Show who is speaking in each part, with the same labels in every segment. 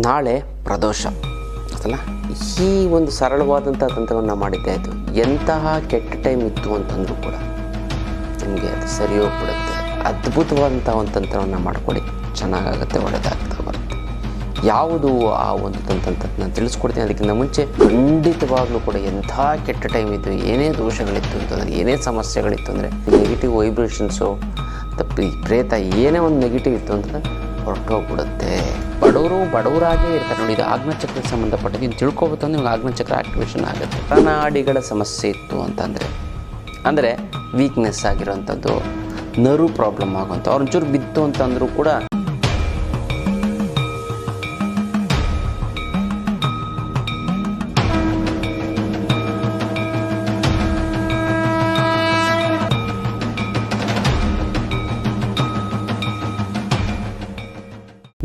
Speaker 1: ನಾಳೆ ಪ್ರದೋಷ ಅಲ್ಲ, ಈ ಒಂದು ಸರಳವಾದಂಥ ತಂತ್ರವನ್ನು ಮಾಡಿದ್ದೆ ಆಯಿತು. ಎಂತಹ ಕೆಟ್ಟ ಟೈಮ್ ಇತ್ತು ಅಂತಂದರೂ ಕೂಡ ನಿಮಗೆ ಅದು ಸರಿ ಹೋಗ್ಬಿಡುತ್ತೆ. ಅದ್ಭುತವಾದಂಥ ಒಂದು ತಂತ್ರವನ್ನು ಮಾಡ್ಕೊಳ್ಳಿ, ಚೆನ್ನಾಗಾಗುತ್ತೆ, ಒಳ್ಳೆಯದಾಗ್ತಾ ಬರುತ್ತೆ. ಯಾವುದು ಆ ಒಂದು ತಂತ್ರ ಅಂತ ನಾನು ತಿಳಿಸ್ಕೊಡ್ತೀನಿ. ಅದಕ್ಕಿಂತ ಮುಂಚೆ ಖಂಡಿತವಾಗ್ಲೂ ಕೂಡ ಎಂಥ ಕೆಟ್ಟ ಟೈಮ್ ಇತ್ತು, ಏನೇ ದೋಷಗಳಿತ್ತು ಅಂತಂದರೆ, ಏನೇ ಸಮಸ್ಯೆಗಳಿತ್ತು ಅಂದರೆ, ನೆಗೆಟಿವ್ ವೈಬ್ರೇಷನ್ಸು, ಪ್ರೇತ ಏನೇ ಒಂದು ನೆಗೆಟಿವ್ ಇತ್ತು ಅಂತಂದರೆ ಹೊರಟೋಗ್ಬಿಡುತ್ತೆ. ಬಡವರಾಗೇ ಇರ್ತಾರೆ ನೋಡಿ. ಇದು ಆಜ್ಞಾಚಕ್ರಕ್ಕೆ ಸಂಬಂಧಪಟ್ಟಿದ್ದು. ಇದು ತಿಳ್ಕೊಬೇಕು ಅಂದ್ರೆ ನಿಮ್ಗೆ ಆಜ್ಞಾಚಕ್ರ ಆಕ್ಟಿವೇಶನ್ ಆಗುತ್ತೆ. ನರನಾಡಿಗಳ ಸಮಸ್ಯೆ ಇತ್ತು ಅಂದರೆ ವೀಕ್ನೆಸ್ ಆಗಿರೋವಂಥದ್ದು, ನರ್ವ್ ಪ್ರಾಬ್ಲಮ್ ಆಗುವಂಥ, ಒಂಚೂರು ಬಿತ್ತು ಅಂತಂದರೂ ಕೂಡ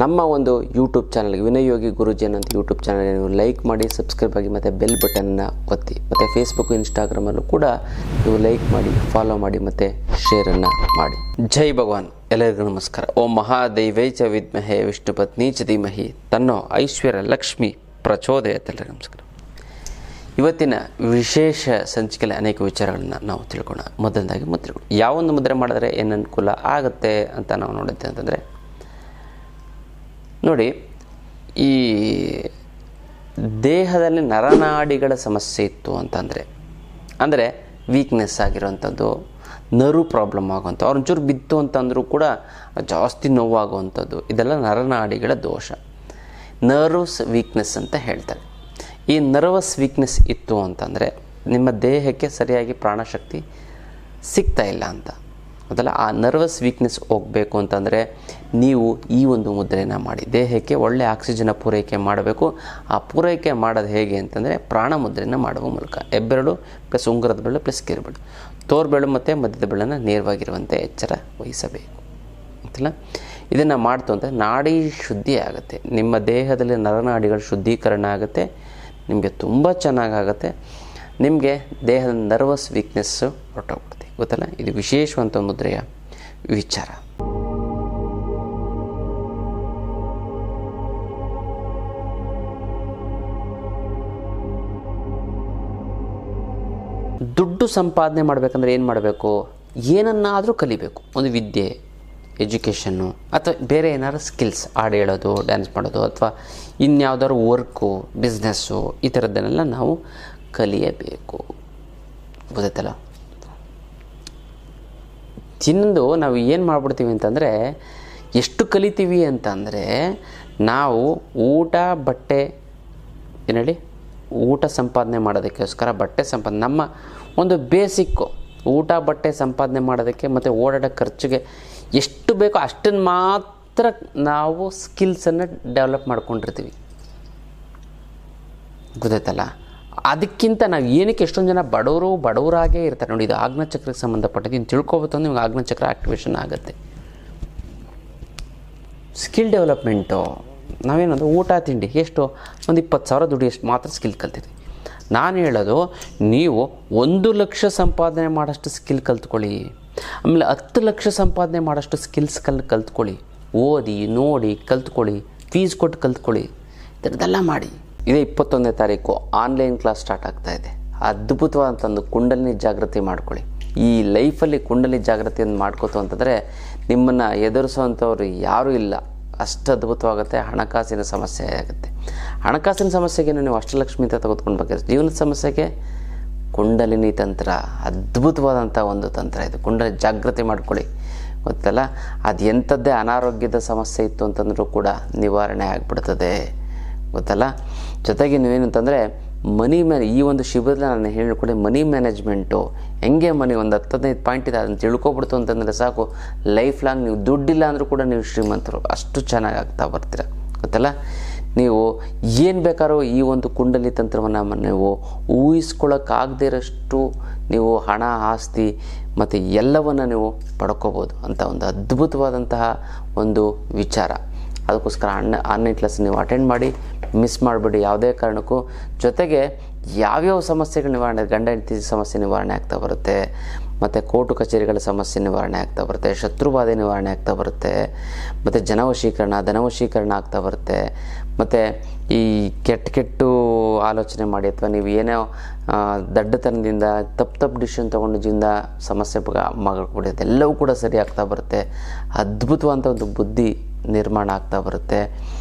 Speaker 1: ನಮ್ಮ ಒಂದು ಯೂಟ್ಯೂಬ್ ಚಾನಲ್ಗೆ ವಿನಯ್ ಯೋಗಿ ಗುರುಜಿ ಅನ್ನೋ ಯೂಟ್ಯೂಬ್ ಚಾನಲ್ ನೀವು ಲೈಕ್ ಮಾಡಿ, ಸಬ್ಸ್ಕ್ರೈಬ್ ಆಗಿ, ಮತ್ತು ಬೆಲ್ ಬಟನ್ನ ಒತ್ತಿ. ಮತ್ತು ಫೇಸ್ಬುಕ್, ಇನ್ಸ್ಟಾಗ್ರಾಮಲ್ಲೂ ಕೂಡ ನೀವು ಲೈಕ್ ಮಾಡಿ, ಫಾಲೋ ಮಾಡಿ, ಮತ್ತು ಶೇರನ್ನು ಮಾಡಿ. ಜೈ ಭಗವಾನ್. ಎಲ್ಲರಿಗೂ ನಮಸ್ಕಾರ. ಓಂ ಮಹಾದೈವೈ ಚ ವಿದ್ಮಹೇ ವಿಷ್ಣು ಪತ್ನಿ ಚ ಧೀಮಹಿ ತನ್ನೋ ಐಶ್ವರ್ಯ ಲಕ್ಷ್ಮಿ ಪ್ರಚೋದಯತೆ. ಎಲ್ಲರಿಗೂ ನಮಸ್ಕಾರ. ಇವತ್ತಿನ ವಿಶೇಷ ಸಂಚಿಕೆಯಲ್ಲಿ ಅನೇಕ ವಿಚಾರಗಳನ್ನು ನಾವು ತಿಳ್ಕೊಳ್ಳೋಣ. ಮೊದಲನೇದಾಗಿ ಮುದ್ರೆಗಳು. ಯಾವೊಂದು ಮುದ್ರೆ ಮಾಡಿದ್ರೆ ಏನು ಅನುಕೂಲ ಆಗುತ್ತೆ ಅಂತ ನಾವು ನೋಡಿದ್ದೆ ಅಂತಂದರೆ, ನೋಡಿ, ಈ ದೇಹದಲ್ಲಿ ನರನಾಡಿಗಳ ಸಮಸ್ಯೆ ಇತ್ತು ಅಂದರೆ ವೀಕ್ನೆಸ್ ಆಗಿರೋವಂಥದ್ದು, ನರ್ವ್ ಪ್ರಾಬ್ಲಮ್ ಆಗುವಂಥ, ಒಂಚೂರು ಬಿತ್ತು ಅಂತಂದರೂ ಕೂಡ ಜಾಸ್ತಿ ನೋವಾಗುವಂಥದ್ದು, ಇದೆಲ್ಲ ನರನಾಡಿಗಳ ದೋಷ, ನರ್ವ್ಸ್ ವೀಕ್ನೆಸ್ ಅಂತ ಹೇಳ್ತಾರೆ. ಈ ನರ್ವಸ್ ವೀಕ್ನೆಸ್ ಇತ್ತು ಅಂತಂದರೆ ನಿಮ್ಮ ದೇಹಕ್ಕೆ ಸರಿಯಾಗಿ ಪ್ರಾಣಶಕ್ತಿ ಸಿಗ್ತಾ ಇಲ್ಲ ಅಂತ ಅದಲ್ಲ. ಆ ನರ್ವಸ್ ವೀಕ್ನೆಸ್ ಹೋಗಬೇಕು ಅಂತಂದರೆ ನೀವು ಈ ಒಂದು ಮುದ್ರೆಯನ್ನು ಮಾಡಿ. ದೇಹಕ್ಕೆ ಒಳ್ಳೆಯ ಆಕ್ಸಿಜನ್ ಪೂರೈಕೆ ಮಾಡಬೇಕು. ಆ ಪೂರೈಕೆ ಮಾಡೋದು ಹೇಗೆ ಅಂತಂದರೆ ಪ್ರಾಣ ಮುದ್ರೆಯನ್ನು ಮಾಡುವ ಮೂಲಕ. ಹೆಬ್ಬೆರಳು ಪ್ಲಸ್ ಉಂಗುರದ ಬೆರಳು ಪ್ಲಸ್ ಕಿರುಬೆರಳು, ತೋರ್ಬೆರಳು ಮತ್ತು ಮಧ್ಯದ ಬೆರಳನ್ನು ನೇರವಾಗಿರುವಂತೆ ಎಚ್ಚರ ವಹಿಸಬೇಕು ಅಂತಲ್ಲ. ಇದನ್ನು ಮಾಡ್ತು ಅಂತ ನಾಡಿ ಶುದ್ಧಿ ಆಗುತ್ತೆ. ನಿಮ್ಮ ದೇಹದಲ್ಲಿ ನರನಾಡಿಗಳ ಶುದ್ಧೀಕರಣ ಆಗುತ್ತೆ. ನಿಮಗೆ ತುಂಬ ಚೆನ್ನಾಗಾಗುತ್ತೆ. ನಿಮಗೆ ದೇಹದ ನರ್ವಸ್ ವೀಕ್ನೆಸ್ಸು ಹೊರಟೋಗ್ಬಿಡುತ್ತೆ, ಗೊತ್ತಲ್ಲ. ಇದು ವಿಶೇಷವಂತ ಮುದ್ರೆಯ ವಿಚಾರ. ದುಡ್ಡು ಸಂಪಾದನೆ ಮಾಡಬೇಕಂದ್ರೆ ಏನು ಮಾಡಬೇಕು? ಏನನ್ನಾದರೂ ಕಲಿಬೇಕು. ಒಂದು ವಿದ್ಯೆ, ಎಜುಕೇಷನ್ನು, ಅಥವಾ ಬೇರೆ ಏನಾದ್ರು ಸ್ಕಿಲ್ಸ್, ಹಾಡು ಹೇಳೋದು, ಡ್ಯಾನ್ಸ್ ಮಾಡೋದು, ಅಥವಾ ಇನ್ಯಾವುದಾದ್ರು ವರ್ಕು, ಬಿಸ್ನೆಸ್ಸು, ಈ ಥರದ್ದನ್ನೆಲ್ಲ ನಾವು ಕಲಿಯಬೇಕು, ಗೊತ್ತಲ್ಲ. ಇನ್ನೊಂದು, ನಾವು ಏನು ಮಾಡ್ಬಿಡ್ತೀವಿ ಅಂತಂದರೆ, ಎಷ್ಟು ಕಲಿತೀವಿ ಅಂತಂದರೆ, ನಾವು ಊಟ ಬಟ್ಟೆ ಏನು ಹೇಳಿ ಊಟ ಸಂಪಾದನೆ ಮಾಡೋದಕ್ಕೋಸ್ಕರ ಬಟ್ಟೆ ಸಂಪಾದನೆ, ನಮ್ಮ ಒಂದು ಬೇಸಿಕ್ಕು ಊಟ ಬಟ್ಟೆ ಸಂಪಾದನೆ ಮಾಡೋದಕ್ಕೆ ಮತ್ತು ಓಡಾಡೋ ಖರ್ಚಿಗೆ ಎಷ್ಟು ಬೇಕೋ ಅಷ್ಟನ್ನು ಮಾತ್ರ ನಾವು ಸ್ಕಿಲ್ಸನ್ನು ಡೆವಲಪ್ ಮಾಡ್ಕೊಂಡಿರ್ತೀವಿ, ಗೊತ್ತಾಯ್ತಲ್ಲ. ಅದಕ್ಕಿಂತ ನಾವು ಏನಕ್ಕೆ ಎಷ್ಟೊಂದು ಜನ ಬಡವರಾಗೇ ಇರ್ತಾರೆ ನೋಡಿ. ಇದು ಆಜ್ಞಾಚಕ್ರಕ್ಕೆ ಸಂಬಂಧಪಟ್ಟಿದ್ದು. ಇನ್ನು ತಿಳ್ಕೊಬೇಕು ಅಂದ್ರೆ ನಿಮ್ಗೆ ಆಜ್ಞಾಚಕ್ರ ಆಕ್ಟಿವೇಶನ್ ಆಗುತ್ತೆ. ಸ್ಕಿಲ್ ಡೆವಲಪ್ಮೆಂಟು, ನಾವೇನಂದ್ರೆ ಊಟ ತಿಂಡಿ ಎಷ್ಟು ಒಂದು 20,000 ದುಡ್ಡು ಎಷ್ಟು ಮಾತ್ರ ಸ್ಕಿಲ್ ಕಲ್ತಿದ್ವಿ. ನಾನು ಹೇಳೋದು, ನೀವು 1 ಲಕ್ಷ ಸಂಪಾದನೆ ಮಾಡೋಷ್ಟು ಸ್ಕಿಲ್ ಕಲ್ತ್ಕೊಳ್ಳಿ. ಆಮೇಲೆ 10 ಲಕ್ಷ ಸಂಪಾದನೆ ಮಾಡೋಷ್ಟು ಸ್ಕಿಲ್ಸ್ ಕಲ್ತ್ಕೊಳ್ಳಿ. ಓದಿ, ನೋಡಿ, ಕಲ್ತ್ಕೊಳ್ಳಿ, ಫೀಸ್ ಕೊಟ್ಟು ಕಲ್ತ್ಕೊಳ್ಳಿ, ಇದರದ್ದೆಲ್ಲ ಮಾಡಿ. ಇದೇ 21ನೇ ತಾರೀಕು ಆನ್ಲೈನ್ ಕ್ಲಾಸ್ ಸ್ಟಾರ್ಟ್ ಆಗ್ತಾಯಿದೆ. ಅದ್ಭುತವಾದಂಥದ್ದು ಕುಂಡಲಿನಿ ಜಾಗೃತಿ ಮಾಡ್ಕೊಳ್ಳಿ. ಈ ಲೈಫಲ್ಲಿ ಕುಂಡಲಿ ಜಾಗೃತಿಯನ್ನು ಮಾಡ್ಕೋತು ಅಂತಂದರೆ ನಿಮ್ಮನ್ನು ಎದುರಿಸೋವಂಥವ್ರು ಯಾರೂ ಇಲ್ಲ. ಅಷ್ಟು ಅದ್ಭುತವಾಗುತ್ತೆ. ಹಣಕಾಸಿನ ಸಮಸ್ಯೆ ಆಗುತ್ತೆ. ಹಣಕಾಸಿನ ಸಮಸ್ಯೆಗೆ ನೀವು ಅಷ್ಟಲಕ್ಷ್ಮಿ ಅಂತ ತೆಗೆದುಕೊಂಡು ಬೇಕಾದ್ರೆ, ಜೀವನದ ಸಮಸ್ಯೆಗೆ ಕುಂಡಲಿನಿ ತಂತ್ರ ಅದ್ಭುತವಾದಂಥ ಒಂದು ತಂತ್ರ ಇದು. ಕುಂಡಲಿ ಜಾಗೃತಿ ಮಾಡ್ಕೊಳ್ಳಿ, ಗೊತ್ತಲ್ಲ. ಅದು ಎಂಥದ್ದೇ ಅನಾರೋಗ್ಯದ ಸಮಸ್ಯೆ ಇತ್ತು ಅಂತಂದರೂ ಕೂಡ ನಿವಾರಣೆ ಆಗಿಬಿಡ್ತದೆ, ಗೊತ್ತಲ್ಲ. ಜೊತೆಗೆ ನೀವೇನಂತಂದರೆ ಈ ಒಂದು ಶಿಬಿರದಲ್ಲಿ ನಾನು ಹೇಳಿಕೊಡಿ, ಮನಿ ಮ್ಯಾನೇಜ್ಮೆಂಟು ಹೆಂಗೆ ಒಂದು 10-15 ಪಾಯಿಂಟ್ ಇದೆ, ಅದನ್ನು ತಿಳ್ಕೊಬಿಡ್ತು ಅಂತಂದರೆ ಸಾಕು. ಲೈಫ್ ಲಾಂಗ್ ನೀವು ದುಡ್ಡಿಲ್ಲ ಅಂದರೂ ಕೂಡ ನೀವು ಶ್ರೀಮಂತರು, ಅಷ್ಟು ಚೆನ್ನಾಗಿ ಆಗ್ತಾ ಬರ್ತೀರ, ಗೊತ್ತಲ್ಲ. ನೀವು ಏನು ಬೇಕಾದ್ರೂ ಈ ಒಂದು ಕುಂಡಲಿ ತಂತ್ರವನ್ನು ನೀವು ಊಹಿಸ್ಕೊಳ್ಳೋಕ್ಕಾಗದೇ ಇರೋಷ್ಟು ನೀವು ಹಣ, ಆಸ್ತಿ ಮತ್ತು ಎಲ್ಲವನ್ನು ನೀವು ಪಡ್ಕೋಬೋದು ಅಂತ ಒಂದು ಅದ್ಭುತವಾದಂತಹ ಒಂದು ವಿಚಾರ. ಅದಕ್ಕೋಸ್ಕರ ಆನ್ಲೈನ್ ಕ್ಲಾಸ್ ನೀವು ಅಟೆಂಡ್ ಮಾಡಿ, ಮಿಸ್ ಮಾಡಿಬಿಡಿ ಯಾವುದೇ ಕಾರಣಕ್ಕೂ. ಜೊತೆಗೆ ಯಾವ್ಯಾವ ಸಮಸ್ಯೆಗಳು ನಿವಾರಣೆ, ಗಂಡ ಹೆಂಡತಿ ಸಮಸ್ಯೆ ನಿವಾರಣೆ ಆಗ್ತಾ ಬರುತ್ತೆ, ಮತ್ತು ಕೋರ್ಟು ಕಚೇರಿಗಳ ಸಮಸ್ಯೆ ನಿವಾರಣೆ ಆಗ್ತಾ ಬರುತ್ತೆ, ಶತ್ರುಬಾಧೆ ನಿವಾರಣೆ ಆಗ್ತಾ ಬರುತ್ತೆ, ಮತ್ತು ಧನವಶೀಕರಣ ಆಗ್ತಾ ಬರುತ್ತೆ, ಮತ್ತು ಈ ಕೆಟ್ಟು ಆಲೋಚನೆ ಮಾಡಿ ಅಥವಾ ನೀವು ಏನೋ ದಡ್ಡತನದಿಂದ ತಪ್ಪು ಡಿಸಿಷನ್ ತೊಗೊಂಡು ಜೀವನದ ಸಮಸ್ಯೆ ಮಗಳು ಎಲ್ಲವೂ ಕೂಡ ಸರಿ ಆಗ್ತಾ ಬರುತ್ತೆ. ಅದ್ಭುತವಾದಂಥ ಒಂದು ಬುದ್ಧಿ ನಿರ್ಮಾಣ ಆಗ್ತಾ ಬರುತ್ತೆ.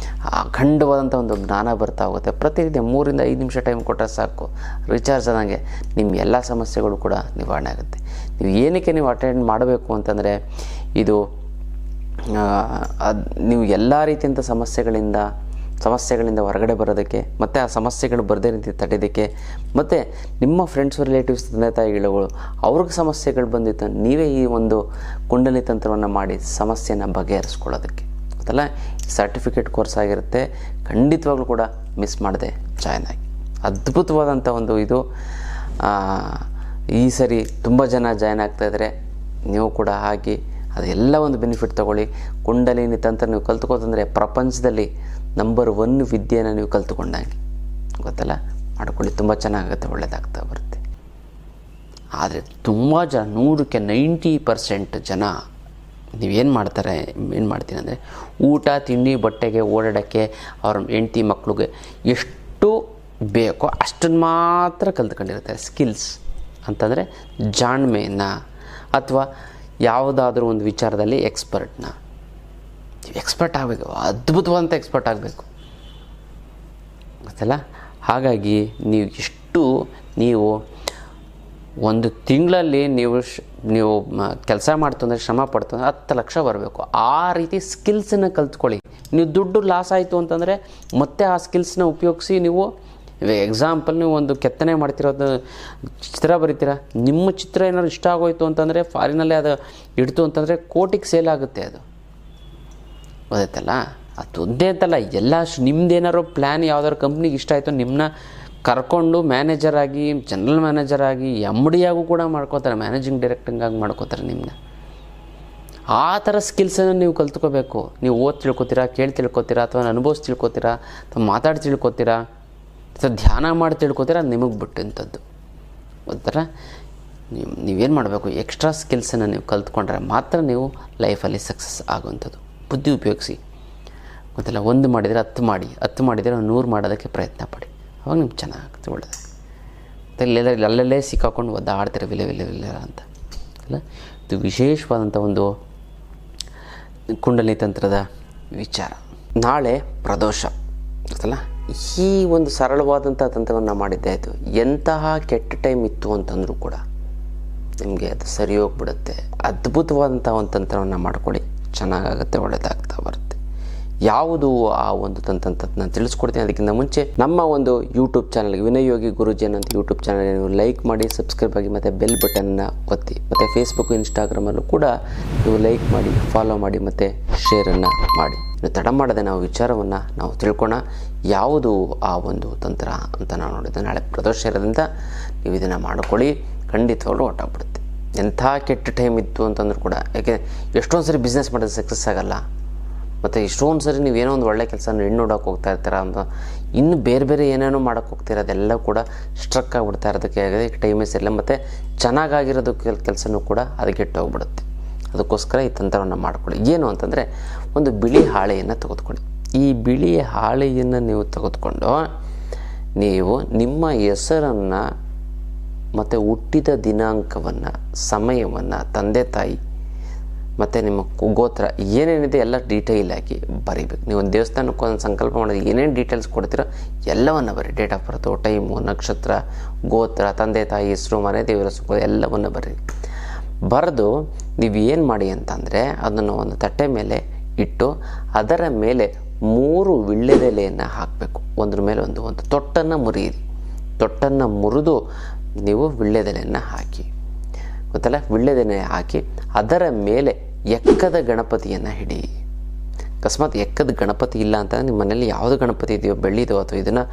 Speaker 1: ಅಖಂಡವಾದಂಥ ಒಂದು ಜ್ಞಾನ ಬರ್ತಾ ಹೋಗುತ್ತೆ. ಪ್ರತಿನಿತ್ಯ 3 ರಿಂದ 5 ನಿಮಿಷ ಟೈಮ್ ಕೊಟ್ಟರೆ ಸಾಕು, ರೀಚಾರ್ಜ್ ಆದಂಗೆ ನಿಮ್ಮ ಎಲ್ಲ ಸಮಸ್ಯೆಗಳು ಕೂಡ ನಿವಾರಣೆ ಆಗುತ್ತೆ. ನೀವು ಏನಕ್ಕೆ ನೀವು ಅಟೆಂಡ್ ಮಾಡಬೇಕು ಅಂತಂದರೆ ಇದು ನೀವು ಎಲ್ಲ ರೀತಿಯಂಥ ಸಮಸ್ಯೆಗಳಿಂದ ಹೊರಗಡೆ ಬರೋದಕ್ಕೆ, ಮತ್ತು ಆ ಸಮಸ್ಯೆಗಳು ಬರದೇ ರೀತಿ ತಡೆಯೋದಕ್ಕೆ, ಮತ್ತು ನಿಮ್ಮ ಫ್ರೆಂಡ್ಸು ರಿಲೇಟಿವ್ಸ್ ತಂದೆ ತಾಯಿಗಳು ಅವ್ರಿಗೆ ಸಮಸ್ಯೆಗಳು ಬಂದಿತ್ತು ನೀವೇ ಈ ಒಂದು ಕುಂಡಲಿ ತಂತ್ರವನ್ನು ಮಾಡಿ ಸಮಸ್ಯೆನ ಬಗೆಹರಿಸ್ಕೊಳ್ಳೋದಕ್ಕೆ ಗೊತ್ತಲ್ಲ. ಸರ್ಟಿಫಿಕೇಟ್ ಕೋರ್ಸ್ ಆಗಿರುತ್ತೆ, ಖಂಡಿತವಾಗ್ಲೂ ಕೂಡ ಮಿಸ್ ಮಾಡದೆ ಜಾಯ್ನ್ ಆಗಿ. ಅದ್ಭುತವಾದಂಥ ಒಂದು ಇದು ಈ ಸರಿ ತುಂಬ ಜನ ಜಾಯ್ನ್ ಆಗ್ತಾಯಿದ್ದಾರೆ. ನೀವು ಕೂಡ ಆಗಿ ಅದೆಲ್ಲ ಒಂದು ಬೆನಿಫಿಟ್ ತೊಗೊಳ್ಳಿ. ಕುಂಡಲಿನಿ ತಂತ್ರ ನೀವು ಕಲ್ತ್ಕೋತಂದರೆ ಪ್ರಪಂಚದಲ್ಲಿ ನಂಬರ್ 1 ವಿದ್ಯೆನ ನೀವು ಕಲ್ತ್ಕೊಂಡಂಗೆ ಗೊತ್ತಲ್ಲ. ಮಾಡ್ಕೊಳ್ಳಿ, ತುಂಬ ಚೆನ್ನಾಗುತ್ತೆ, ಒಳ್ಳೆಯದಾಗ್ತಾ ಬರುತ್ತೆ. ಆದರೆ ತುಂಬ ಜನ 100ಕ್ಕೆ 90% ಜನ ನೀವೇನು ಮಾಡ್ತೀನಿ ಅಂದರೆ ಊಟ ತಿಂಡಿ ಬಟ್ಟೆಗೆ ಓಡಾಡೋಕ್ಕೆ ಅವ್ರ ಹೆಂಡ್ತಿ ಮಕ್ಕಳಿಗೆ ಎಷ್ಟು ಬೇಕೋ ಅಷ್ಟನ್ನು ಮಾತ್ರ ಕಲ್ತ್ಕೊಂಡಿರ್ತಾರೆ. ಸ್ಕಿಲ್ಸ್ ಅಂತಂದರೆ ಜಾಣ್ಮೆಯನ್ನು ಅಥವಾ ಯಾವುದಾದ್ರೂ ಒಂದು ವಿಚಾರದಲ್ಲಿ ಎಕ್ಸ್ಪರ್ಟ್ ಆಗಬೇಕು, ಅದ್ಭುತವಾದಂಥ ಎಕ್ಸ್ಪರ್ಟ್ ಆಗಬೇಕು ಗೊತ್ತಲ್ಲ. ಹಾಗಾಗಿ ನೀವು ಒಂದು ತಿಂಗಳಲ್ಲಿ ನೀವು ಕೆಲಸ ಮಾಡ್ತಂದರೆ ಶ್ರಮ ಪಡ್ತಂದ್ರೆ 10 ಲಕ್ಷ ಬರಬೇಕು. ಆ ರೀತಿ ಸ್ಕಿಲ್ಸನ್ನು ಕಲ್ತ್ಕೊಳ್ಳಿ. ನೀವು ದುಡ್ಡು ಲಾಸ್ ಆಯಿತು ಅಂತಂದರೆ ಮತ್ತೆ ಆ ಸ್ಕಿಲ್ಸ್ನ ಉಪಯೋಗಿಸಿ ನೀವು ಎಕ್ಸಾಂಪಲ್ ನೀವು ಒಂದು ಕೆತ್ತನೆ ಮಾಡ್ತಿರೋದು ಚಿತ್ರ ಬರೀತೀರಾ, ನಿಮ್ಮ ಚಿತ್ರ ಏನಾದ್ರು ಇಷ್ಟ ಆಗೋಯ್ತು ಅಂತಂದರೆ ಫಾರಿನಲ್ಲೇ ಅದು ಇಡ್ತು ಅಂತಂದರೆ ಕೋಟಿಗೆ ಸೇಲ್ ಆಗುತ್ತೆ. ಅದು ಗೊತ್ತಾಯ್ತಲ್ಲ. ಅದು ಒಂದೇ ಅಂತಲ್ಲ, ಎಲ್ಲ ನಿಮ್ದೇನಾದ್ರು ಪ್ಲ್ಯಾನ್ ಯಾವ್ದಾದ್ರು ಕಂಪ್ನಿಗೆ ಇಷ್ಟ ಆಯಿತು ನಿಮ್ಮನ್ನ ಕರ್ಕೊಂಡು ಮ್ಯಾನೇಜರ್ ಆಗಿ, ಜನರಲ್ ಮ್ಯಾನೇಜರ್ ಆಗಿ, MD ಆಗು ಕೂಡ ಮಾಡ್ಕೋತಾರೆ, ಮ್ಯಾನೇಜಿಂಗ್ ಡೈರೆಕ್ಟಂಗಾಗಿ ಮಾಡ್ಕೋತಾರೆ ನಿಮ್ಮನ್ನ. ಆ ಥರ ಸ್ಕಿಲ್ಸನ್ನು ನೀವು ಕಲ್ತ್ಕೋಬೇಕು. ನೀವು ಓದಿ ತಿಳ್ಕೊತೀರಾ, ಕೇಳಿ ತಿಳ್ಕೊತೀರಾ, ಅಥವಾ ಅನುಭವಿಸಿ ತಿಳ್ಕೊತೀರಾ, ಅಥವಾ ಮಾತಾಡಿ ತಿಳ್ಕೊತೀರಾ, ಅಥವಾ ಧ್ಯಾನ ಮಾಡಿ ತಿಳ್ಕೊತೀರಾ, ಅದು ನಿಮಗೆ ಬಿಟ್ಟಂಥದ್ದು ಗೊತ್ತರ. ನೀವೇನು ಮಾಡಬೇಕು, ಎಕ್ಸ್ಟ್ರಾ ಸ್ಕಿಲ್ಸನ್ನು ನೀವು ಕಲ್ತ್ಕೊಂಡ್ರೆ ಮಾತ್ರ ನೀವು ಲೈಫಲ್ಲಿ ಸಕ್ಸಸ್ ಆಗುವಂಥದ್ದು. ಬುದ್ಧಿ ಉಪಯೋಗಿಸಿ ಗೊತ್ತಲ್ಲ. 1 ಮಾಡಿದರೆ 10 ಮಾಡಿ, 10 ಮಾಡಿದರೆ 100 ಮಾಡೋದಕ್ಕೆ ಪ್ರಯತ್ನ ಪಡಿ. ಅವಾಗ ನಿಮ್ಗೆ ಚೆನ್ನಾಗುತ್ತೆ, ಒಳ್ಳೆಯದು. ಅಲ್ಲಲ್ಲೇ ಸಿಕ್ಕಾಕೊಂಡು ಒದ್ದಾಡ್ತೀರ ವಿಲೆ ಅಂತ ಅಲ್ಲ. ಇದು ವಿಶೇಷವಾದಂಥ ಒಂದು ಕುಂಡಲಿ ತಂತ್ರದ ವಿಚಾರ. ನಾಳೆ ಪ್ರದೋಷ ಗೊತ್ತಲ್ಲ. ಈ ಒಂದು ಸರಳವಾದಂಥ ತಂತ್ರವನ್ನು ಮಾಡಿದ್ದೆ ಆಯಿತು. ಎಂತಹ ಕೆಟ್ಟ ಟೈಮ್ ಇತ್ತು ಅಂತಂದರೂ ಕೂಡ ನಿಮಗೆ ಅದು ಸರಿ ಹೋಗ್ಬಿಡುತ್ತೆ. ಅದ್ಭುತವಾದಂಥ ಒಂದು ತಂತ್ರವನ್ನು ಮಾಡ್ಕೊಳ್ಳಿ, ಚೆನ್ನಾಗಾಗುತ್ತೆ, ಒಳ್ಳೆಯದಾಗ್ತಾ ಬರುತ್ತೆ. ಯಾವುದು ಆ ಒಂದು ತಂತ್ರ ನಾನು ತಿಳಿಸ್ಕೊಡ್ತೀನಿ. ಅದಕ್ಕಿಂತ ಮುಂಚೆ ನಮ್ಮ ಒಂದು ಯೂಟ್ಯೂಬ್ ಚಾನಲ್ಗೆ ವಿನಯ್ ಯೋಗಿ ಗುರೂಜಿ ಅನ್ನೋ ಯೂಟ್ಯೂಬ್ ಚಾನಲ್ಗೆ ನೀವು ಲೈಕ್ ಮಾಡಿ, ಸಬ್ಸ್ಕ್ರೈಬ್ ಆಗಿ, ಮತ್ತು ಬೆಲ್ ಬಟನ್ನ ಒತ್ತಿ. ಮತ್ತು ಫೇಸ್ಬುಕ್, ಇನ್ಸ್ಟಾಗ್ರಾಮಲ್ಲೂ ಕೂಡ ನೀವು ಲೈಕ್ ಮಾಡಿ, ಫಾಲೋ ಮಾಡಿ, ಮತ್ತು ಶೇರನ್ನು ಮಾಡಿ. ತಡ ಮಾಡದೆ ನಾವು ವಿಚಾರವನ್ನು ನಾವು ತಿಳ್ಕೊಳ್ಳೋಣ. ಯಾವುದು ಆ ಒಂದು ತಂತ್ರ ಅಂತ ನಾವು ನೋಡಿದ್ದೆ. ನಾಳೆ ಪ್ರದೋಷ ಇರೋದ್ರಿಂದ ನೀವು ಇದನ್ನು ಮಾಡ್ಕೊಳ್ಳಿ, ಖಂಡಿತವಾಗ್ಲೂ ಹೊಟ್ಟಾಗ್ಬಿಡುತ್ತೆ. ಎಂಥ ಕೆಟ್ಟ ಟೈಮ್ ಇತ್ತು ಅಂತಂದ್ರೂ ಕೂಡ, ಯಾಕೆ ಎಷ್ಟೊಂದು ಸರಿ ಬಿಸ್ನೆಸ್ ಮಾಡೋದು ಸಕ್ಸಸ್ ಆಗೋಲ್ಲ, ಮತ್ತು ಎಷ್ಟೊಂದು ಸರಿ ನೀವೇನೋ ಒಂದು ಒಳ್ಳೆ ಕೆಲಸ ಹೆಣ್ಣು ನೋಡೋಕೆ ಹೋಗ್ತಾ ಇರ್ತೀರ ಅಂತ ಇನ್ನು ಬೇರೆ ಏನೇನೋ ಮಾಡೋಕ್ಕೆ ಹೋಗ್ತೀರ, ಅದೆಲ್ಲ ಕೂಡ ಸ್ಟ್ರಕ್ ಆಗಿಬಿಡ್ತಾ ಇರೋದಕ್ಕೆ ಆಗಿದೆ, ಟೈಮೇ ಸರಿಯಿಲ್ಲ, ಮತ್ತು ಚೆನ್ನಾಗಾಗಿರೋದು ಕೆಲಸನೂ ಕೂಡ ಅದಕ್ಕೆ ಕೆಟ್ಟೋಗ್ಬಿಡುತ್ತೆ. ಅದಕ್ಕೋಸ್ಕರ ಈ ತಂತ್ರವನ್ನು ಮಾಡ್ಕೊಳ್ಳಿ. ಏನು ಅಂತಂದರೆ ಒಂದು ಬಿಳಿ ಹಾಳೆಯನ್ನು ತೆಗೆದುಕೊಳ್ಳಿ. ಈ ಬಿಳಿ ಹಾಳೆಯನ್ನು ನೀವು ತೆಗೆದುಕೊಂಡು ನೀವು ನಿಮ್ಮ ಹೆಸರನ್ನು ಮತ್ತು ಹುಟ್ಟಿದ ದಿನಾಂಕವನ್ನು, ಸಮಯವನ್ನು, ತಂದೆ ತಾಯಿ ಮತ್ತು ನಿಮ್ಮ ಗೋತ್ರ ಏನೇನಿದೆ ಎಲ್ಲ ಡೀಟೇಲ್ ಆಗಿ ಬರೀಬೇಕು. ನೀವು ಒಂದು ದೇವಸ್ಥಾನಕ್ಕೆ ಒಂದು ಸಂಕಲ್ಪ ಮಾಡೋದು ಏನೇನು ಡೀಟೇಲ್ಸ್ ಕೊಡ್ತೀರೋ ಎಲ್ಲವನ್ನು ಬರೀ. ಡೇಟ್ ಆಫ್ ಬರ್ತು, ಟೈಮು, ನಕ್ಷತ್ರ, ಗೋತ್ರ, ತಂದೆ ತಾಯಿ ಹೆಸರು, ಮನೆ ದೇವರ ಹೆಸರು ಎಲ್ಲವನ್ನು ಬರೀ. ಬರೆದು ನೀವು ಏನು ಮಾಡಿ ಅಂತಂದರೆ ಅದನ್ನು ಒಂದು ತಟ್ಟೆ ಮೇಲೆ ಇಟ್ಟು ಅದರ ಮೇಲೆ 3 ವೀಳ್ಯದೆಲೆಯನ್ನು ಹಾಕಬೇಕು. ಒಂದ್ರ ಮೇಲೆ ಒಂದು ತೊಟ್ಟನ್ನು ಮುರಿಯಿರಿ. ತೊಟ್ಟನ್ನು ಮುರಿದು ನೀವು ವೀಳ್ಯದೆಲೆಯನ್ನು ಹಾಕಿ ಗೊತ್ತಲ್ಲ. ವೀಳ್ಯದೆಲೆ ಹಾಕಿ ಅದರ ಮೇಲೆ ಎಕ್ಕದ ಗಣಪತಿಯನ್ನು ಹಿಡಿ. ಅಕಸ್ಮಾತ್ ಎಕ್ಕದ ಗಣಪತಿ ಇಲ್ಲ ಅಂತಂದರೆ ನಿಮ್ಮ ಮನೇಲಿ ಯಾವುದು ಗಣಪತಿ ಇದೆಯೋ, ಬೆಳ್ಳಿದೋ ಅಥವಾ ಇದನ್ನು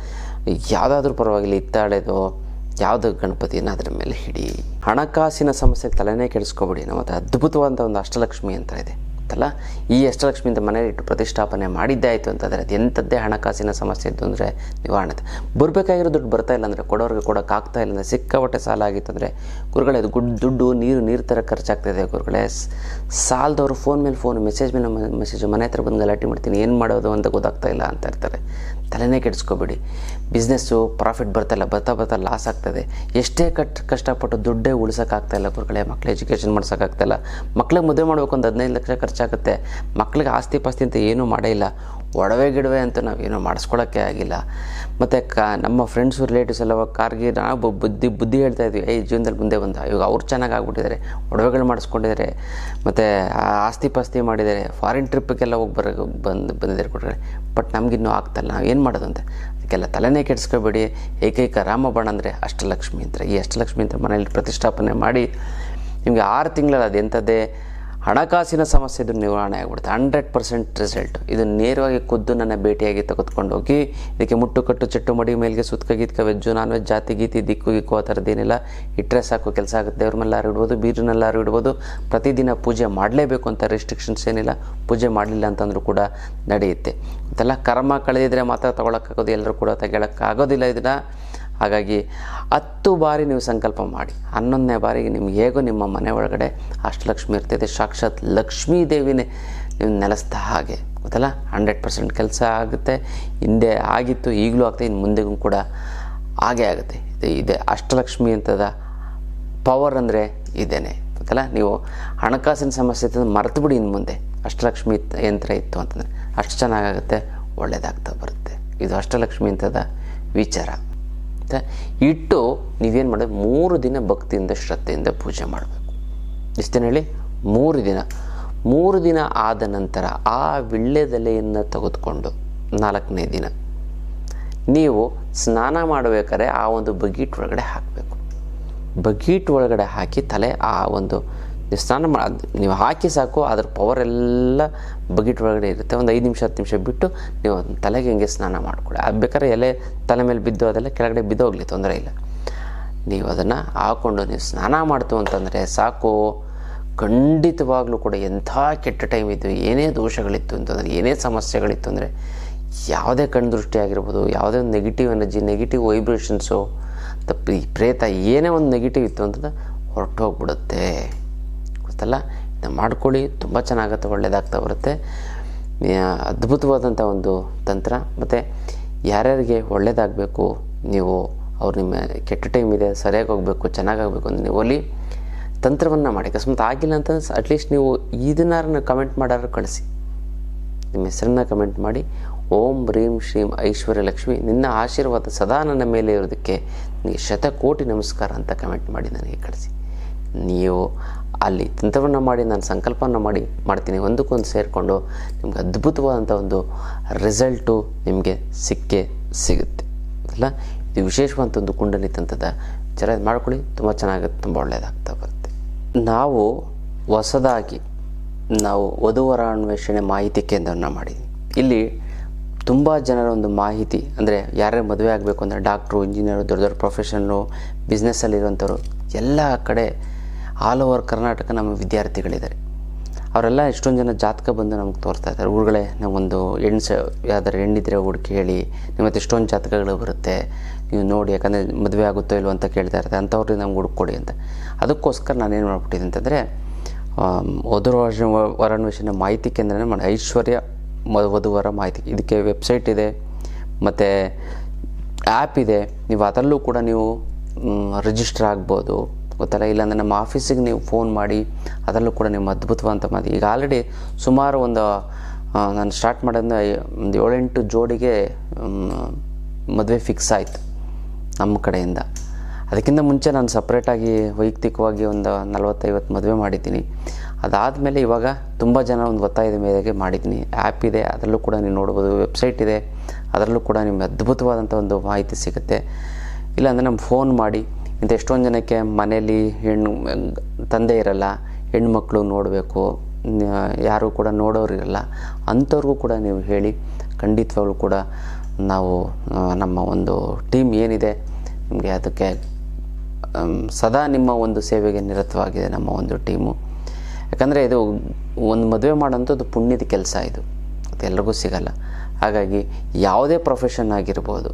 Speaker 1: ಯಾವುದಾದ್ರೂ ಪರವಾಗಿಲ್ಲ, ಹಿತ್ತಾಳೆದೋ ಯಾವುದು ಗಣಪತಿಯನ್ನು ಅದರ ಮೇಲೆ ಹಿಡಿ. ಹಣಕಾಸಿನ ಸಮಸ್ಯೆಗೆ ತಲೆನೇ ಕೆಡಿಸ್ಕೊಬೇಡಿ. ಮತ್ತು ಅದ್ಭುತವಾದಂಥ ಒಂದು ಅಷ್ಟಲಕ್ಷ್ಮಿ ಅಂತ ಇದೆ, ಗೊತ್ತಲ್ಲ. ಈ ಅಷ್ಟಲಕ್ಷ್ಮಿಯಿಂದ ಮನೇಲಿ ಇಟ್ಟು ಪ್ರತಿಷ್ಠಾಪನೆ ಮಾಡಿದ್ದೇ ಆಯಿತು ಅಂತಂದರೆ ಅದು ಎಂಥದ್ದೇ ಹಣಕಾಸಿನ ಸಮಸ್ಯೆ ಇತ್ತು ಅಂದರೆ ನಿವಾರಣೆ. ಬರಬೇಕಾಗಿರೋ ದುಡ್ಡು ಬರ್ತಾ ಇಲ್ಲ ಅಂದರೆ, ಕೊಡೋರಿಗೆ ಕೊಡೋಕ್ಕಾಗ್ತಾ ಇಲ್ಲ ಅಂದರೆ, ಸಿಕ್ಕಾಪಟ್ಟೆ ಸಾಲ ಆಗಿತ್ತು ಅಂದರೆ, ಗುರುಗಳೇ ಅದು ದುಡ್ಡು ನೀರು ಥರ ಖರ್ಚಾಗ್ತಾಯಿದೆ ಗುರುಗಳೇ, ಸಾಲದವರು ಫೋನ್ ಮೇಲೆ ಫೋನ್, ಮೆಸೇಜ್ ಮೇಲೆ ಮೆಸೇಜ್, ಮನೆ ಹತ್ರ ಬಂದು ಗಲಾಟೆ ಮಾಡ್ತೀನಿ, ಏನು ಮಾಡೋದು ಅಂತ ಗೊತ್ತಾಗ್ತಾ ಇಲ್ಲ ಅಂತ ಇರ್ತಾರೆ. ತಲೆನೇ ಕೆಡಿಸ್ಕೋಬೇಡಿ. ಬಿಸ್ನೆಸ್ಸು ಪ್ರಾಫಿಟ್ ಬರ್ತಾ ಲಾಸ್ ಆಗ್ತದೆ. ಎಷ್ಟೇ ಕಷ್ಟಪಟ್ಟು ದುಡ್ಡೇ ಉಳಿಸೋಕ್ಕಾಗ್ತಾಯಿಲ್ಲ ಗುರುಗಳೇ, ಮಕ್ಳು ಎಜುಕೇಷನ್ ಮಾಡ್ಸೋಕ್ಕಾಗ್ತಾಯಿಲ್ಲ. ಮಕ್ಳಿಗೆ ಮದುವೆ ಮಾಡಬೇಕು ಒಂದು 15 ಲಕ್ಷ ಖರ್ಚಾಗುತ್ತೆ. ಮಕ್ಳಿಗೆ ಆಸ್ತಿ ಪಾಸ್ತಿ ಅಂತ ಏನೂ ಮಾಡೇ ಇಲ್ಲ. ಒಡವೆ ಅಂತ ನಾವೇನು ಮಾಡಿಸ್ಕೊಳ್ಳೋಕ್ಕೆ ಆಗಿಲ್ಲ. ಮತ್ತು ನಮ್ಮ ಫ್ರೆಂಡ್ಸು ರಿಲೇಟಿವ್ಸ್ ಎಲ್ಲ ಕಾರ್ಗೆ ನಾವು ಬುದ್ಧಿ ಹೇಳ್ತಾ ಇದ್ವಿ, ಜೀವನದಲ್ಲಿ ಮುಂದೆ ಬಂದ. ಇವಾಗ ಅವ್ರು ಚೆನ್ನಾಗಿ ಆಗ್ಬಿಟ್ಟಿದ್ದಾರೆ, ಒಡವೆಗಳು ಮಾಡಿಸ್ಕೊಂಡಿದ್ದಾರೆ, ಮತ್ತು ಆಸ್ತಿ ಪಾಸ್ತಿ ಮಾಡಿದ್ದಾರೆ, ಫಾರಿನ್ ಟ್ರಿಪ್ಪಿಗೆಲ್ಲ ಹೋಗಿ ಬಂದಿದ್ದಾರೆ ಕೊಟ್ಟರೆ. ಬಟ್ ನಮಗಿನ್ನೂ ಆಗ್ತಾಯಿಲ್ಲ. ನಾವು ಏನು ಮಾಡೋದು ಅಂತ ಅದಕ್ಕೆಲ್ಲ ತಲೆನೇ ಕೆಡಿಸ್ಕೋಬೇಡಿ. ಏಕೈಕ ರಾಮಬಾಣ ಅಂದರೆ ಅಷ್ಟಲಕ್ಷ್ಮಿ ಯಂತ್ರ. ಈ ಅಷ್ಟಲಕ್ಷ್ಮಿ ಯಂತ್ರ ಮನೇಲಿ ಪ್ರತಿಷ್ಠಾಪನೆ ಮಾಡಿ ನಿಮಗೆ 6 ತಿಂಗಳಲ್ಲಿ ಅದು ಎಂಥದ್ದೇ ಹಣಕಾಸಿನ ಸಮಸ್ಯೆ ಇದು ನಿವಾರಣೆ ಆಗಿಬಿಡುತ್ತೆ. 100% ರಿಸಲ್ಟ್. ಇದು ನೇರವಾಗಿ ಖುದ್ದು ನನ್ನ ಭೇಟಿಯಾಗಿ ತೆಗೆದುಕೊಂಡು ಹೋಗಿ ಇದಕ್ಕೆ ಮುಟ್ಟು ಕಟ್ಟು ಚೆಟ್ಟು ಮಡಿ ಮೇಲಿಗೆ ಸುತ್ಕ ಗೀತ್ಕ ವೆಜ್ಜು ನಾನ್ ವೆಜ್ ಜಾತಿ ಗೀತಿ ದಿಕ್ಕು ಆ ಥರದ್ದೇನಿಲ್ಲ. ಇಟ್ಟರೆ ಸಾಕು ಕೆಲಸ ಆಗುತ್ತೆ. ದೇವ್ರ ಮೇಲಾರು ಇಡ್ಬೋದು, ಬೀರನ್ನೆಲ್ಲಾರು ಇಡ್ಬೋದು. ಪ್ರತಿದಿನ ಪೂಜೆ ಮಾಡಲೇಬೇಕು ಅಂತ ರೆಸ್ಟ್ರಿಕ್ಷನ್ಸ್ ಏನಿಲ್ಲ. ಪೂಜೆ ಮಾಡಲಿಲ್ಲ ಅಂತಂದ್ರೂ ಕೂಡ ನಡೆಯುತ್ತೆ. ಇದೆಲ್ಲ ಕರ್ಮ ಕಳೆದಿದ್ರೆ ಮಾತ್ರ ತೊಗೊಳಕ್ಕಾಗೋದು, ಎಲ್ಲರೂ ಕೂಡ ತೆಗೊಳಕ್ಕಾಗೋದಿಲ್ಲ ಇದನ್ನು. ಹಾಗಾಗಿ 10 ಬಾರಿ ನೀವು ಸಂಕಲ್ಪ ಮಾಡಿ, 11ನೇ ಬಾರಿಗೆ ನಿಮ್ಗೆ ಹೇಗೋ ನಿಮ್ಮ ಮನೆ ಒಳಗಡೆ ಅಷ್ಟಲಕ್ಷ್ಮಿ ಇರ್ತಿದೆ. ಸಾಕ್ಷಾತ್ ಲಕ್ಷ್ಮೀ ದೇವಿನೇ ನೀವು ನೆಲೆಸ್ತಾ ಹಾಗೆ ಗೊತ್ತಲ್ಲ. 100% ಕೆಲಸ ಆಗುತ್ತೆ. ಹಿಂದೆ ಆಗಿತ್ತು, ಈಗಲೂ ಆಗ್ತದೆ, ಇನ್ನು ಮುಂದೆಗೂ ಕೂಡ ಹಾಗೇ ಆಗುತ್ತೆ. ಇದೆ ಅಷ್ಟಲಕ್ಷ್ಮಿ ಅಂತದ ಪವರ್ ಅಂದರೆ ಇದೇನೆ ಗೊತ್ತಲ್ಲ. ನೀವು ಹಣಕಾಸಿನ ಸಮಸ್ಯೆ ಇತ್ತು ಮರೆತು ಬಿಡಿ. ಇನ್ನು ಮುಂದೆ ಅಷ್ಟಲಕ್ಷ್ಮಿ ಯಂತ್ರ ಇತ್ತು ಅಂತಂದರೆ ಅಷ್ಟು ಚೆನ್ನಾಗಾಗುತ್ತೆ, ಒಳ್ಳೆಯದಾಗ್ತಾ ಬರುತ್ತೆ. ಇದು ಅಷ್ಟಲಕ್ಷ್ಮಿ ಅಂತದ ವಿಚಾರ. ಇಟ್ಟು ನೀವೇನು ಮಾಡೋದು, 3 ದಿನ ಭಕ್ತಿಯಿಂದ ಶ್ರದ್ಧೆಯಿಂದ ಪೂಜೆ ಮಾಡಬೇಕು. ಎಷ್ಟು ದಿನ ಹೇಳಿ? 3 ದಿನ. 3 ದಿನ ಆದ ನಂತರ ಆ ವೀಳ್ಯದೆಲೆಯನ್ನು ತೆಗೆದುಕೊಂಡು 4ನೇ ದಿನ ನೀವು ಸ್ನಾನ ಮಾಡಬೇಕಾದ್ರೆ ಆ ಒಂದು ಬಗೀಟ್ ಒಳಗಡೆ ಹಾಕಬೇಕು. ಬಗೀಟ್ ಒಳಗಡೆ ಹಾಕಿ ತಲೆ ಆ ಒಂದು ಸ್ನಾನ ನೀವು ಹಾಕಿ ಸಾಕು. ಅದ್ರ ಪವರ್ ಎಲ್ಲ ಬಗೀಟ್ ಒಳಗಡೆ ಇರುತ್ತೆ. ಒಂದು 5 ನಿಮಿಷ 10 ನಿಮಿಷ ಬಿಟ್ಟು ನೀವು ತಲೆಗೆ ಹಿಂಗೆ ಸ್ನಾನ ಮಾಡಿಕೊಡಿ. ಅದು ಬೇಕಾದ್ರೆ ಎಲೆ ತಲೆ ಮೇಲೆ ಬಿದ್ದು ಅದೆಲ್ಲ ಕೆಳಗಡೆ ಬಿದ್ದೋಗ್ಲಿ, ತೊಂದರೆ ಇಲ್ಲ. ನೀವು ಅದನ್ನು ಹಾಕ್ಕೊಂಡು ನೀವು ಸ್ನಾನ ಮಾಡ್ತು ಅಂತಂದರೆ ಸಾಕು. ಖಂಡಿತವಾಗ್ಲೂ ಕೂಡ ಎಂಥ ಕೆಟ್ಟ ಟೈಮ್ ಇತ್ತು, ಏನೇ ದೋಷಗಳಿತ್ತು ಅಂತಂದರೆ, ಏನೇ ಸಮಸ್ಯೆಗಳಿತ್ತು ಅಂದರೆ, ಯಾವುದೇ ಕಣ್ಣು ದೃಷ್ಟಿ ಆಗಿರ್ಬೋದು, ಯಾವುದೇ ಒಂದು ನೆಗೆಟಿವ್ ಎನರ್ಜಿ, ನೆಗೆಟಿವ್ ವೈಬ್ರೇಷನ್ಸು, ಪ್ರೇತ, ಏನೇ ಒಂದು ನೆಗೆಟಿವ್ ಇತ್ತು ಅಂತಂದ್ರೆ ಹೊರಟೋಗ್ಬಿಡುತ್ತೆ ಗೊತ್ತಲ್ಲ. ಇದನ್ನು ಮಾಡ್ಕೊಳ್ಳಿ, ತುಂಬ ಚೆನ್ನಾಗುತ್ತೆ, ಒಳ್ಳೆಯದಾಗ್ತಾ ಬರುತ್ತೆ. ಅದ್ಭುತವಾದಂಥ ಒಂದು ತಂತ್ರ. ಮತ್ತು ಯಾರ್ಯಾರಿಗೆ ಒಳ್ಳೆಯದಾಗಬೇಕು, ನೀವು ಅವ್ರು ನಿಮ್ಮ ಕೆಟ್ಟ ಟೈಮ್ ಇದೆ, ಸರಿಯಾಗಿ ಹೋಗಬೇಕು, ಚೆನ್ನಾಗಾಗಬೇಕು ಅಂದರೆ ನೀವು ಅಲ್ಲಿ ತಂತ್ರವನ್ನು ಮಾಡಿ. ಅಕಸ್ಮಾತ್ ಆಗಿಲ್ಲ ಅಂತಂದ್ರೆ ಅಟ್ಲೀಸ್ಟ್ ನೀವು ಇದನ್ನಾರನ್ನ ಕಮೆಂಟ್ ಮಾಡಾರು ಕಳಿಸಿ. ನಿಮ್ಮ ಹೆಸರನ್ನ ಕಮೆಂಟ್ ಮಾಡಿ, ಓಂ ರೀಂ ಶ್ರೀಂ ಐಶ್ವರ್ಯ ಲಕ್ಷ್ಮಿ ನಿನ್ನ ಆಶೀರ್ವಾದ ಸದಾ ನನ್ನ ಮೇಲೆ ಇರೋದಕ್ಕೆ ನಿನಗೆ 100 ನಮಸ್ಕಾರ ಅಂತ ಕಮೆಂಟ್ ಮಾಡಿ ನನಗೆ ಕಳಿಸಿ. ನೀವು ಅಲ್ಲಿ ತಂತ್ರವನ್ನು ಮಾಡಿ, ನಾನು ಸಂಕಲ್ಪವನ್ನು ಮಾಡ್ತೀನಿ, ಒಂದಕ್ಕೊಂದು ಸೇರಿಕೊಂಡು ನಿಮ್ಗೆ ಅದ್ಭುತವಾದಂಥ ಒಂದು ರಿಸಲ್ಟು ನಿಮಗೆ ಸಿಗುತ್ತೆ ಅಲ್ಲ. ಇದು ವಿಶೇಷವಾದಂಥ ಒಂದು ಕುಂಡಲಿ ತಂತ್ರದ ವಿಚಾರ. ಮಾಡ್ಕೊಳ್ಳಿ, ತುಂಬ ಚೆನ್ನಾಗುತ್ತೆ, ತುಂಬ ಒಳ್ಳೆಯದಾಗ್ತಾ ಬರುತ್ತೆ. ನಾವು ಹೊಸದಾಗಿ ವಧುವರ ಅನ್ವೇಷಣೆ ಮಾಹಿತಿ ಕೇಂದ್ರವನ್ನು ಮಾಡಿದ್ವಿ. ಇಲ್ಲಿ ತುಂಬ ಜನರ ಒಂದು ಮಾಹಿತಿ ಅಂದರೆ ಯಾರ್ಯಾರು ಮದುವೆ ಆಗಬೇಕು ಅಂದರೆ ಡಾಕ್ಟ್ರು, ಇಂಜಿನಿಯರು, ದೊಡ್ಡ ದೊಡ್ಡ ಪ್ರೊಫೆಷನ್ನು, ಬಿಸ್ನೆಸ್ಸಲ್ಲಿರುವಂಥವ್ರು ಎಲ್ಲ ಕಡೆ ಆಲ್ ಓವರ್ ಕರ್ನಾಟಕ ನಮ್ಮ ವಿದ್ಯಾರ್ಥಿಗಳಿದ್ದಾರೆ. ಅವರೆಲ್ಲ ಎಷ್ಟೊಂದು ಜನ ಜಾತಕ ಬಂದು ನಮ್ಗೆ ತೋರಿಸ್ತಾ ಇದ್ದಾರೆ. ಊರುಗಳೇ ನಾವೊಂದು ಯಾವ್ದಾರು ಹೆಣ್ಣಿದ್ರೆ ಹುಡುಕಿ ಹೇಳಿ, ನಿಮ್ಮತ್ತು ಎಷ್ಟೊಂದು ಜಾತಕಗಳು ಬರುತ್ತೆ, ನೀವು ನೋಡಿ, ಯಾಕಂದರೆ ಮದುವೆ ಆಗುತ್ತೋ ಇಲ್ವೋ ಅಂತ ಕೇಳ್ತಾ ಇರ್ತಾರೆ, ಅಂಥವ್ರಿಗೆ ನಮ್ಗೆ ಹುಡುಕೊಡಿ ಅಂತ. ಅದಕ್ಕೋಸ್ಕರ ನಾನೇನು ಮಾಡ್ಬಿಟ್ಟಿದ್ದೆ ಅಂತಂದರೆ, ವಧುವರಾನ್ವೇಷಣೆ ಮಾಹಿತಿ ಕೇಂದ್ರನೇ ಮಾಡಿ, ಐಶ್ವರ್ಯ ವಧುವರ ಮಾಹಿತಿ. ಇದಕ್ಕೆ ವೆಬ್ಸೈಟ್ ಇದೆ ಮತ್ತು ಆ್ಯಪ್ ಇದೆ. ನೀವು ಅದರಲ್ಲೂ ಕೂಡ ನೀವು ರಿಜಿಸ್ಟರ್ ಆಗ್ಬೋದು ಗೊತ್ತಲ್ಲ. ಇಲ್ಲಾಂದರೆ ನಮ್ಮ ಆಫೀಸಿಗೆ ನೀವು ಫೋನ್ ಮಾಡಿ ಅದರಲ್ಲೂ ಕೂಡ ನಿಮ್ಮ ಅದ್ಭುತವಾದಂಥ ಮಾಹಿತಿ. ಈಗ ಆಲ್ರೆಡಿ ಸುಮಾರು ನಾನು ಸ್ಟಾರ್ಟ್ ಮಾಡೋದ್ರಿಂದ ಒಂದು 7-8 ಜೋಡಿಗೆ ಮದುವೆ ಫಿಕ್ಸ್ ಆಯಿತು ನಮ್ಮ ಕಡೆಯಿಂದ. ಅದಕ್ಕಿಂತ ಮುಂಚೆ ನಾನು ಸಪ್ರೇಟಾಗಿ ವೈಯಕ್ತಿಕವಾಗಿ ಒಂದು 40-50 ಮದುವೆ ಮಾಡಿದ್ದೀನಿ. ಅದಾದಮೇಲೆ ಇವಾಗ ತುಂಬ ಜನ ಒಂದು ಒತ್ತಾಯದ ಮೇರೆಗೆ ಮಾಡಿದ್ದೀನಿ. ಆ್ಯಪ್ ಇದೆ, ಅದರಲ್ಲೂ ಕೂಡ ನೀವು ನೋಡ್ಬೋದು. ವೆಬ್ಸೈಟ್ ಇದೆ, ಅದರಲ್ಲೂ ಕೂಡ ನಿಮಗೆ ಅದ್ಭುತವಾದಂಥ ಒಂದು ಮಾಹಿತಿ ಸಿಗುತ್ತೆ. ಇಲ್ಲಾಂದರೆ ನಮ್ಗೆ ಫೋನ್ ಮಾಡಿ. ಇಂಥ ಎಷ್ಟೊಂದು ಜನಕ್ಕೆ ಮನೇಲಿ ತಂದೆ ಇರಲ್ಲ, ಹೆಣ್ಮಕ್ಳು ನೋಡಬೇಕು, ಯಾರೂ ಕೂಡ ನೋಡೋರಿರಲ್ಲ, ಅಂಥವ್ರಿಗೂ ಕೂಡ ನೀವು ಹೇಳಿ. ಖಂಡಿತವಾಗ್ಲೂ ಕೂಡ ನಾವು ನಮ್ಮ ಒಂದು ಟೀಮ್ ಏನಿದೆ ನಿಮಗೆ ಅದಕ್ಕೆ ಸದಾ ನಿಮ್ಮ ಒಂದು ಸೇವೆಗೆ ನಿರತವಾಗಿದೆ ನಮ್ಮ ಒಂದು ಟೀಮು. ಯಾಕಂದರೆ ಇದು ಒಂದು ಮದುವೆ ಮಾಡೋಂಥದ್ದು ಪುಣ್ಯದ ಕೆಲಸ, ಇದು ಅದು ಎಲ್ರಿಗೂ ಸಿಗಲ್ಲ. ಹಾಗಾಗಿ ಯಾವುದೇ ಪ್ರೊಫೆಷನ್ ಆಗಿರ್ಬೋದು,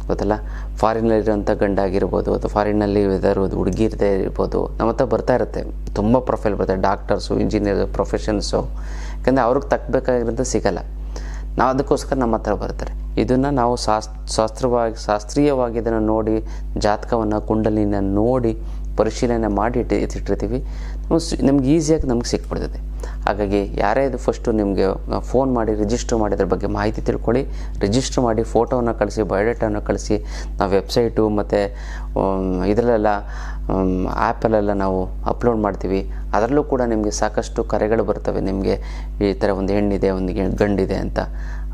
Speaker 1: ಗೊತ್ತಲ್ಲ, ಫಾರಿನಲ್ಲಿರೋಂಥ ಗಂಡ ಆಗಿರ್ಬೋದು ಅಥವಾ ಫಾರಿನಲ್ಲಿ ಇರೋದು ಹುಡುಗಿ ಇರದೇ ಇರ್ಬೋದು, ನಮ್ಮ ಹತ್ರ ಬರ್ತಾ ಇರುತ್ತೆ ತುಂಬ ಪ್ರೊಫೈಲ್ ಬರ್ತಾರೆ, ಡಾಕ್ಟರ್ಸು, ಇಂಜಿನಿಯರ್ಸು, ಪ್ರೊಫೆಷನ್ಸು. ಯಾಕಂದರೆ ಅವ್ರಿಗೆ ತಕ್ಕಬೇಕಾಗಿರೋದು ಸಿಗಲ್ಲ, ನಾವು ಅದಕ್ಕೋಸ್ಕರ ನಮ್ಮ ಹತ್ರ ಬರ್ತಾರೆ. ಇದನ್ನು ನಾವು ಶಾಸ್ತ್ರೀಯವಾಗಿ ಇದನ್ನು ನೋಡಿ, ಜಾತಕವನ್ನು, ಕುಂಡಲಿನ ನೋಡಿ ಪರಿಶೀಲನೆ ಮಾಡಿ ಇಟ್ಟಿರ್ತೀವಿ. ನಮ್ಗೆ ಈಸಿಯಾಗಿ ನಮ್ಗೆ ಸಿಕ್ಬಿಡ್ತದೆ. ಹಾಗಾಗಿ ಯಾರೇ ಇದು ಫಸ್ಟು ನಿಮಗೆ ಫೋನ್ ಮಾಡಿ ರಿಜಿಸ್ಟರ್ ಮಾಡಿ ಅದ್ರ ಬಗ್ಗೆ ಮಾಹಿತಿ ತಿಳ್ಕೊಳ್ಳಿ. ರಿಜಿಸ್ಟರ್ ಮಾಡಿ ಫೋಟೋವನ್ನು ಕಳಿಸಿ, ಬಯೋಡೇಟಾವನ್ನು ಕಳಿಸಿ. ನಾವು ವೆಬ್ಸೈಟು ಮತ್ತು ಇದರಲ್ಲೆಲ್ಲ ಆ್ಯಪಲ್ಲೆಲ್ಲ ನಾವು ಅಪ್ಲೋಡ್ ಮಾಡ್ತೀವಿ. ಅದರಲ್ಲೂ ಕೂಡ ನಿಮಗೆ ಸಾಕಷ್ಟು ಕರೆಗಳು ಬರ್ತವೆ, ನಿಮಗೆ ಈ ಥರ ಒಂದು ಹೆಣ್ಣಿದೆ, ಒಂದು ಗಂಡಿದೆ ಅಂತ.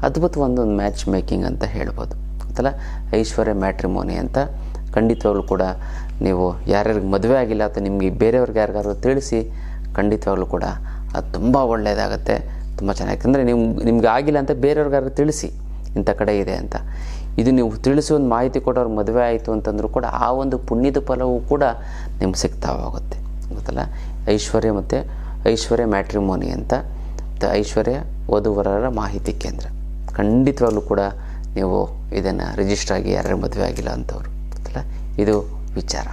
Speaker 1: ಅದ್ಭುತ ಒಂದು ಮ್ಯಾಚ್ ಮೇಕಿಂಗ್ ಅಂತ ಹೇಳ್ಬೋದು, ಗೊತ್ತಲ್ಲ, ಐಶ್ವರ್ಯ ಮ್ಯಾಟ್ರಿಮೋನಿ ಅಂತ. ಖಂಡಿತವಾಗ್ಲೂ ಕೂಡ ನೀವು ಯಾರ್ಯಾರಿಗೆ ಮದುವೆ ಆಗಿಲ್ಲ ಅಥವಾ ನಿಮಗೆ ಬೇರೆಯವ್ರಿಗೆ ಯಾರಿಗಾದ್ರು ತಿಳಿಸಿ, ಖಂಡಿತವಾಗ್ಲೂ ಕೂಡ ಅದು ತುಂಬ ಒಳ್ಳೆಯದಾಗುತ್ತೆ, ತುಂಬ ಚೆನ್ನಾಗಿ. ಯಾಕಂದರೆ ನಿಮ್ಗೆ ಆಗಿಲ್ಲ ಅಂತ ಬೇರೆಯವ್ರಿಗಾದ್ರು ತಿಳಿಸಿ ಇಂಥ ಕಡೆ ಇದೆ ಅಂತ. ಇದು ನೀವು ತಿಳಿಸಿ ಒಂದು ಮಾಹಿತಿ ಕೊಟ್ಟವ್ರಿಗೆ ಮದುವೆ ಆಯಿತು ಅಂತಂದರೂ ಕೂಡ ಆ ಒಂದು ಪುಣ್ಯದ ಫಲವೂ ಕೂಡ ನಿಮ್ಗೆ ಸಿಗ್ತಾ ಹೋಗುತ್ತೆ, ಗೊತ್ತಲ್ಲ. ಐಶ್ವರ್ಯ ಮತ್ತು ಐಶ್ವರ್ಯ ಮ್ಯಾಟ್ರಿಮೋನಿ ಅಂತ, ಐಶ್ವರ್ಯ ವಧುವರರ ಮಾಹಿತಿ ಕೇಂದ್ರ. ಖಂಡಿತವಾಗ್ಲೂ ಕೂಡ ನೀವು ಇದನ್ನು ರಿಜಿಸ್ಟರ್ ಆಗಿ ಯಾರ್ಯಾರು ಮದುವೆ ಆಗಿಲ್ಲ ಅಂಥವ್ರು, ಗೊತ್ತಲ್ಲ. ಇದು ವಿಚಾರ.